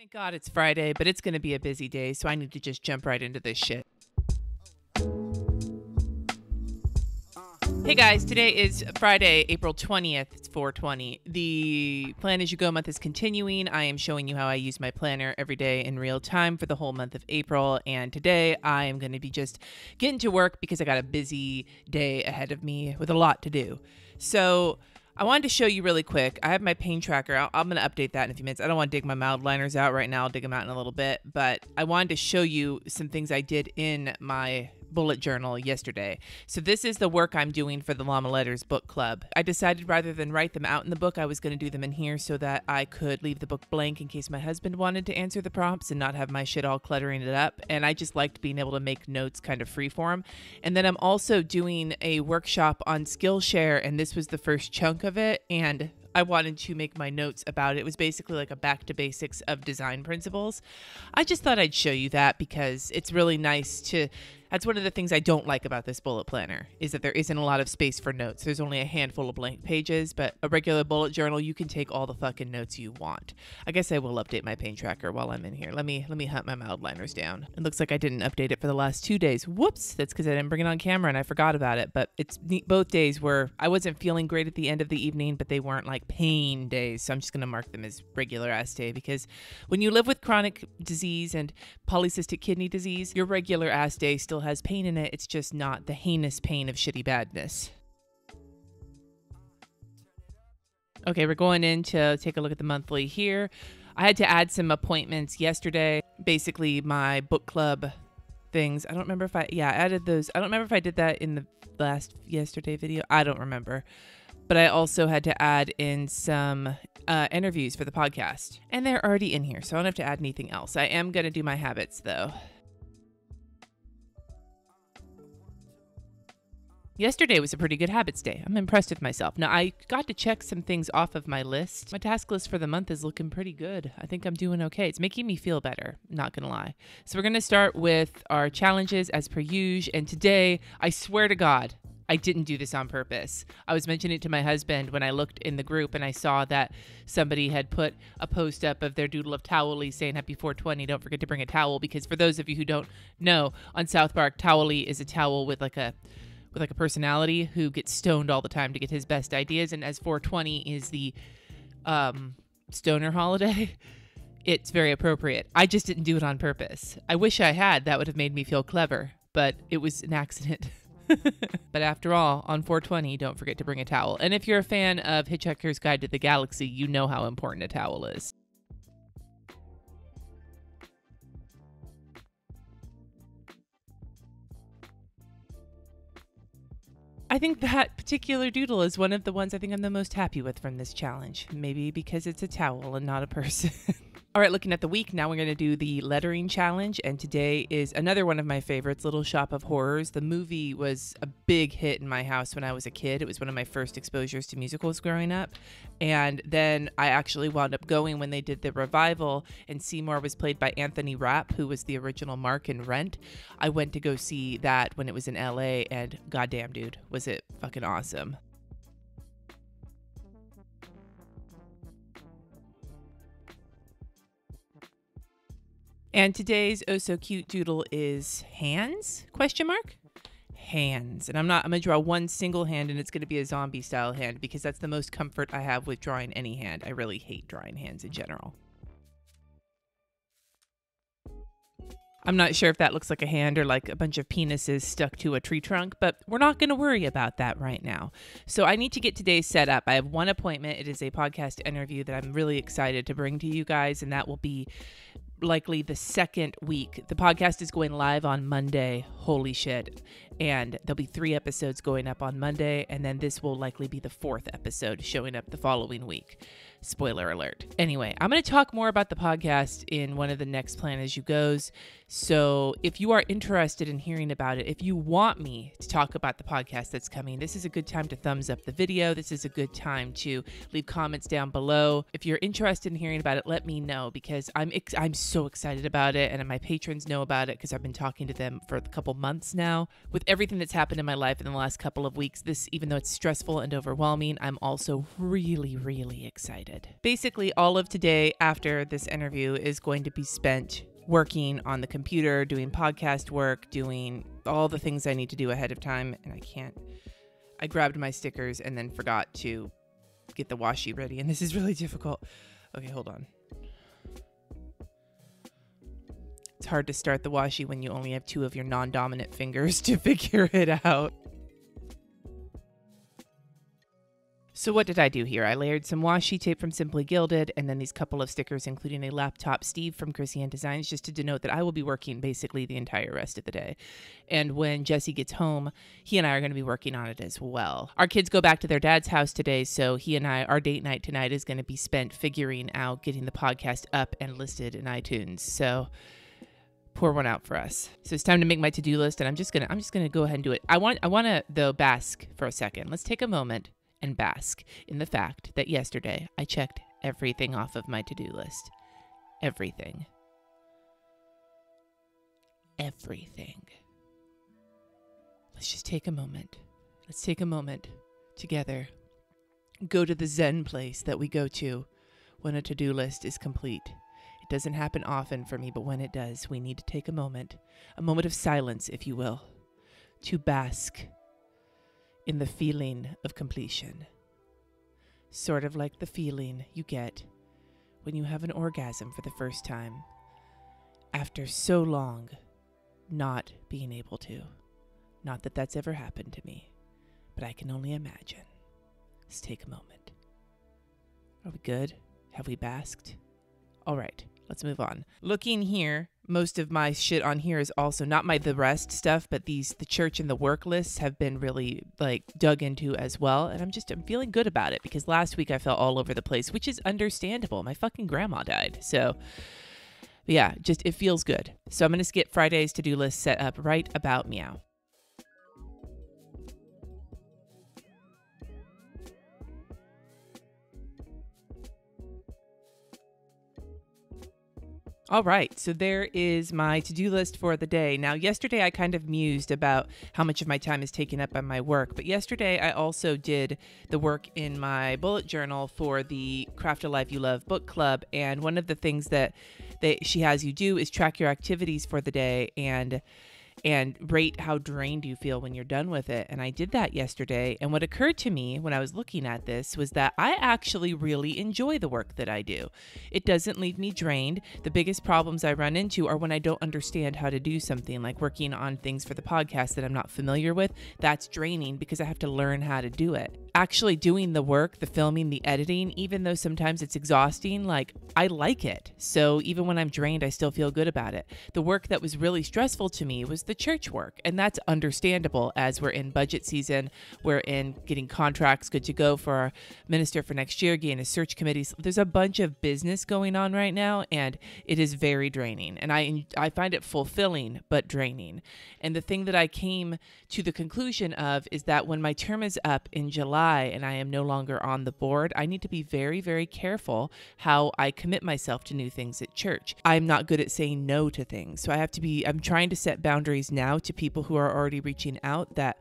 Thank God it's Friday, but it's going to be a busy day, so I need to just jump right into this shit. Hey guys, today is Friday, April 20th. It's 4:20. The Plan As You Go month is continuing. I am showing you how I use my planner every day in real time for the whole month of April. And today I am going to be just getting to work because I got a busy day ahead of me with a lot to do. So I wanted to show you really quick. I have my pain tracker. I'm going to update that in a few minutes. I don't want to dig my mild liners out right now. I'll dig them out in a little bit. But I wanted to show you some things I did in my bullet journal yesterday. So this is the work I'm doing for the Llama Letters book club. I decided rather than write them out in the book, I was going to do them in here so that I could leave the book blank in case my husband wanted to answer the prompts and not have my shit all cluttering it up. And I just liked being able to make notes kind of freeform. And then I'm also doing a workshop on Skillshare, and this was the first chunk of it. And I wanted to make my notes about it. It was basically like a back to basics of design principles. I just thought I'd show you that because it's really nice to, that's one of the things I don't like about this bullet planner is that there isn't a lot of space for notes. There's only a handful of blank pages, but a regular bullet journal, you can take all the fucking notes you want. I guess I will update my pain tracker while I'm in here. Let me hunt my mild liners down. It looks like I didn't update it for the last 2 days. Whoops, that's because I didn't bring it on camera and I forgot about it. But it's both days where I wasn't feeling great at the end of the evening, but they weren't like pain days. So I'm just gonna mark them as regular ass day because when you live with chronic disease and polycystic kidney disease, your regular ass day still has pain in it. It's just not the heinous pain of shitty badness. Okay, we're going in to take a look at the monthly here. I had to add some appointments yesterday. Basically, my book club things. I don't remember if I added those. I don't remember if I did that in the last yesterday video. I don't remember. But I also had to add in some interviews for the podcast. And they're already in here, so I don't have to add anything else. I am going to do my habits, though. Yesterday was a pretty good habits day. I'm impressed with myself. Now, I got to check some things off of my list. My task list for the month is looking pretty good. I think I'm doing okay. It's making me feel better, not gonna lie. So we're gonna start with our challenges as per usual. And today, I swear to God, I didn't do this on purpose. I was mentioning it to my husband when I looked in the group and I saw that somebody had put a post up of their doodle of Towelly saying happy 420, don't forget to bring a towel. Because for those of you who don't know, on South Park, Towelly is a towel with like a personality who gets stoned all the time to get his best ideas. And as 420 is the stoner holiday, it's very appropriate. I just didn't do it on purpose. I wish I had. That would have made me feel clever, but it was an accident. But after all, on 420, don't forget to bring a towel. And if you're a fan of Hitchhiker's Guide to the Galaxy, you know how important a towel is. I think that particular doodle is one of the ones I think I'm the most happy with from this challenge. Maybe because it's a towel and not a person. All right, looking at the week, now we're going to do the lettering challenge. And today is another one of my favorites, Little Shop of Horrors. The movie was a big hit in my house when I was a kid. It was one of my first exposures to musicals growing up. And then I actually wound up going when they did the revival, and Seymour was played by Anthony Rapp, who was the original Mark in Rent. I went to go see that when it was in LA, and goddamn, dude, was it fucking awesome. And today's oh so cute doodle is hands, question mark? Hands. And I'm gonna draw one single hand, and it's gonna be a zombie style hand because that's the most comfort I have with drawing any hand. I really hate drawing hands in general. I'm not sure if that looks like a hand or like a bunch of penises stuck to a tree trunk, but we're not going to worry about that right now. So I need to get today set up. I have one appointment. It is a podcast interview that I'm really excited to bring to you guys, and that will be likely the second week. The podcast is going live on Monday. Holy shit. And there'll be 3 episodes going up on Monday, and then this will likely be the 4th episode showing up the following week. Spoiler alert. Anyway, I'm going to talk more about the podcast in one of the next Plan As You Goes. So if you are interested in hearing about it, if you want me to talk about the podcast that's coming, this is a good time to thumbs up the video. This is a good time to leave comments down below. If you're interested in hearing about it, let me know because I'm so excited about it, and my patrons know about it because I've been talking to them for a couple months now. With everything that's happened in my life in the last couple of weeks, this, even though it's stressful and overwhelming, I'm also really, really excited. excited. Basically, all of today after this interview is going to be spent working on the computer, doing podcast work, doing all the things I need to do ahead of time, and I grabbed my stickers and then forgot to get the washi ready, and this is really difficult. Okay, hold on. It's hard to start the washi when you only have 2 of your non-dominant fingers to figure it out. So what did I do here? I layered some washi tape from Simply Gilded and then these couple of stickers, including a laptop Steve from Krissyanne Designs, just to denote that I will be working basically the entire rest of the day. And when Jesse gets home, he and I are going to be working on it as well. Our kids go back to their dad's house today, so he and I, our date night tonight is going to be spent figuring out getting the podcast up and listed in iTunes. So pour one out for us. So it's time to make my to-do list, and I'm just gonna go ahead and do it. I want to though bask for a second. Let's take a moment and bask in the fact that yesterday I checked everything off of my to-do list. Everything. Everything. Let's just take a moment. Let's take a moment together. Go to the Zen place that we go to when a to-do list is complete. It doesn't happen often for me, but when it does, we need to take a moment of silence, if you will, to bask in the feeling of completion. Sort of like the feeling you get when you have an orgasm for the first time after so long not being able to. Not that that's ever happened to me, but I can only imagine. Let's take a moment. Are we good? Have we basked? All right. Let's move on. Looking here, most of my shit on here is also not the rest stuff, but the church and the work lists have been really dug into as well. And I'm feeling good about it because last week I felt all over the place, which is understandable. My fucking grandma died. So yeah, it feels good. So I'm going to get Friday's to-do list set up right about meow. All right, so there is my to-do list for the day. Now, yesterday I kind of mused about how much of my time is taken up by my work, but yesterday I also did the work in my bullet journal for the Craft a Life You Love book club, and one of the things that she has you do is track your activities for the day and rate how drained you feel when you're done with it. And I did that yesterday. And what occurred to me when I was looking at this was that I actually really enjoy the work that I do. It doesn't leave me drained. The biggest problems I run into are when I don't understand how to do something, like working on things for the podcast that I'm not familiar with. That's draining because I have to learn how to do it. Actually doing the work, the filming, the editing, even though sometimes it's exhausting, I like it. So even when I'm drained, I still feel good about it. The work that was really stressful to me was the church work, and that's understandable as we're in budget season. We're in getting contracts good to go for our minister for next year, getting a search committee. There's a bunch of business going on right now, and it is very draining, and I find it fulfilling but draining. And the thing that I came to the conclusion of is that when my term is up in July and I am no longer on the board, I need to be very, very careful how I commit myself to new things at church. I'm not good at saying no to things, so I'm trying to set boundaries now to people who are already reaching out, that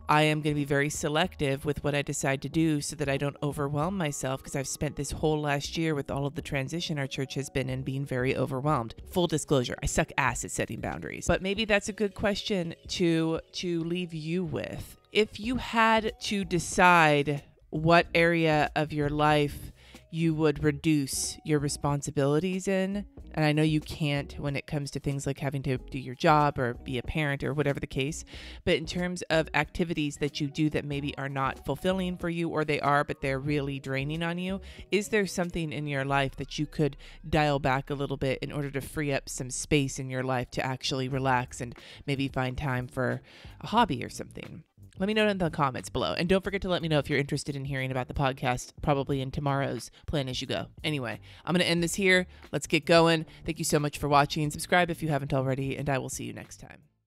I am going to be very selective with what I decide to do so that I don't overwhelm myself, because I've spent this whole last year with all of the transition our church has been in being very overwhelmed. Full disclosure, I suck ass at setting boundaries. But maybe that's a good question to leave you with. If you had to decide what area of your life you would reduce your responsibilities in, and I know you can't when it comes to things like having to do your job or be a parent or whatever the case, but in terms of activities that you do that maybe are not fulfilling for you, or they are, but they're really draining on you, is there something in your life that you could dial back a little bit in order to free up some space in your life to actually relax and maybe find time for a hobby or something? Let me know in the comments below. And don't forget to let me know if you're interested in hearing about the podcast, probably in tomorrow's Plan As You Go. Anyway, I'm going to end this here. Let's get going. Thank you so much for watching. Subscribe if you haven't already, and I will see you next time.